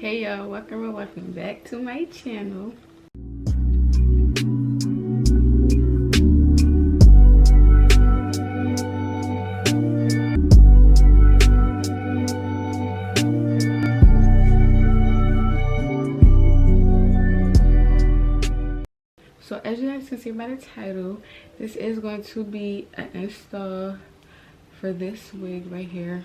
Hey y'all, welcome back to my channel. So as you guys can see by the title, this is going to be an install for this wig right here.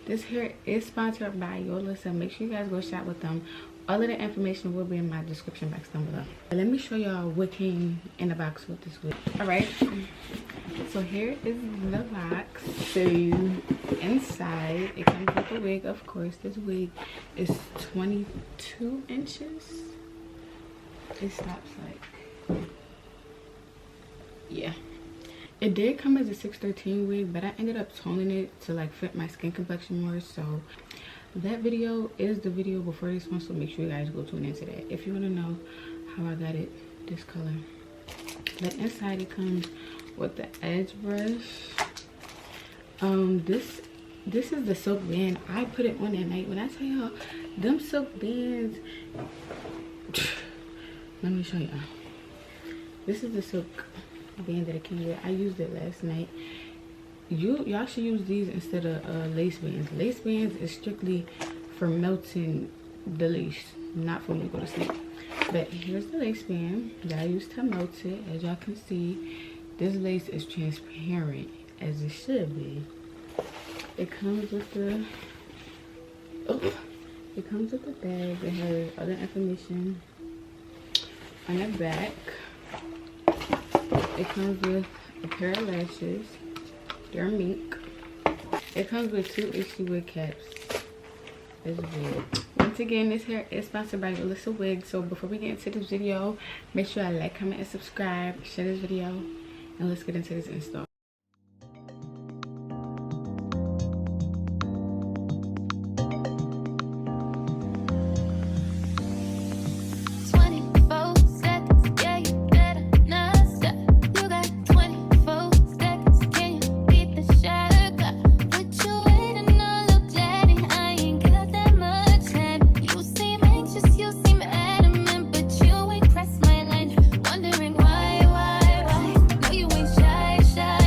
This hair is sponsored by Yolissa. Make sure you guys go shop with them. All of the information will be in my description box down below. Let me show y'all what came in the box with this wig. Alright, so here is the box. So inside, it comes with the wig, of course. This wig is 22 inches. It stops like, yeah. It did come as a 613 wig, but I ended up toning it to like fit my skin complexion more. So that video is the video before this one, so make sure you guys go tune into that if you want to know how I got it this color. But inside it comes with the edge brush. This is the silk band. I put it on at night. When I tell y'all, them silk bands, let me show y'all. This is the silk band that it came with. I used it last night. Y'all should use these instead of lace bands. Lace bands is strictly for melting the lace, not for when you go to sleep. But here's the lace band that I used to melt it. As y'all can see, this lace is transparent, as it should be. It comes with the bag that has other information on the back. It comes with a pair of lashes. They're mink. It comes with 2 issue wig caps. This wig. Once again, this hair is sponsored by Yolissa Wig. So before we get into this video, make sure I like, comment, and subscribe. Share this video, and let's get into this install. Shy,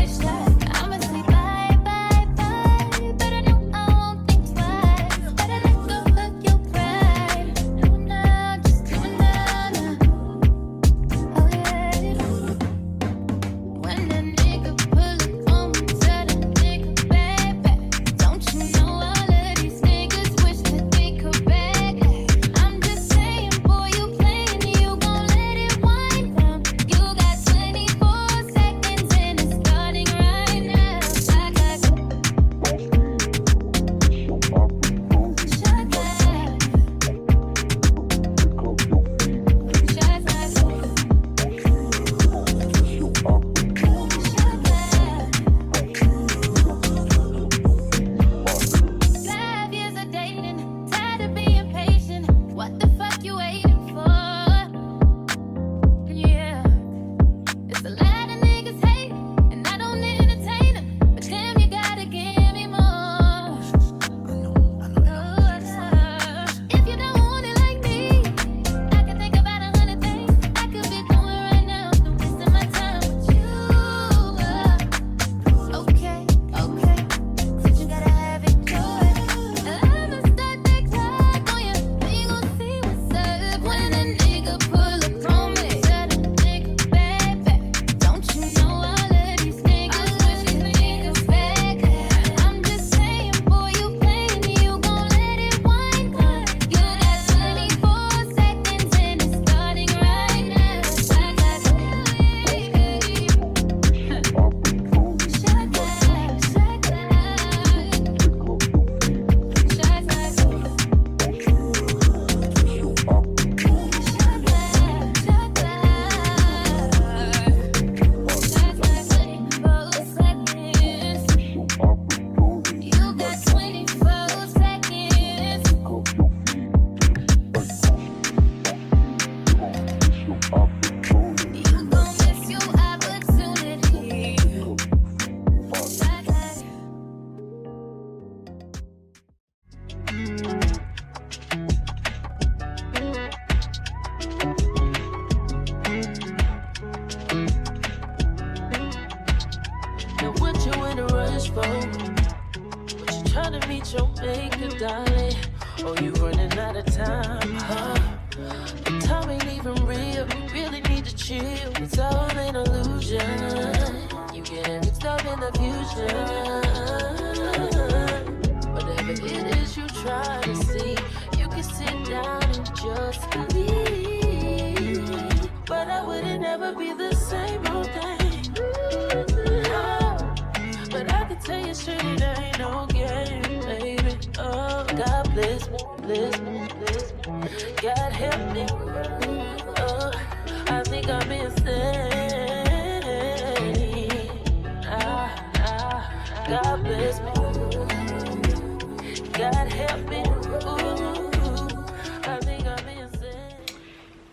Oh, you running out of time, huh? The time ain't even real. You really need to chill. It's all an illusion. You getting mixed up in the future. Whatever it is you try to see, you can sit down and just believe. But I wouldn't ever be the same old thing. No. But I can tell you straight, it ain't no game, baby. Oh, God bless me, bless me, bless me. God help me. Oh, I think I'm insane. God bless me. God help me. Ooh, I think I'm insane.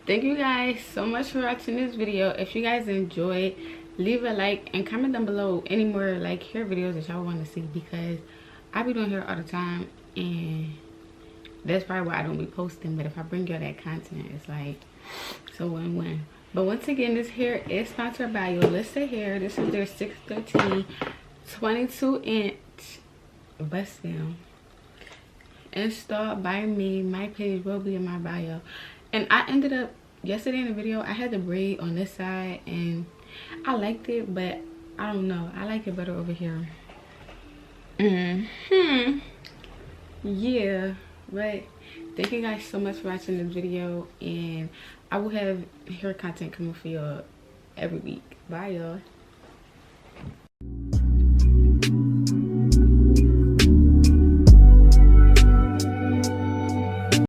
Thank you guys so much for watching this video. If you guys enjoyed, leave a like and comment down below any more like hair videos that y'all want to see, because I be doing hair all the time and that's probably why I don't be posting. But if I bring y'all that content, it's like it's a win-win. But once again, this hair is sponsored by Yolissa Hair. This is their 613 22-inch bust down, installed by me. My page will be in my bio. And I ended up yesterday in the video, I had the braid on this side and I liked it, but I don't know, I like it better over here. Yeah, but thank you guys so much for watching this video, and I will have hair content coming for y'all every week. Bye y'all.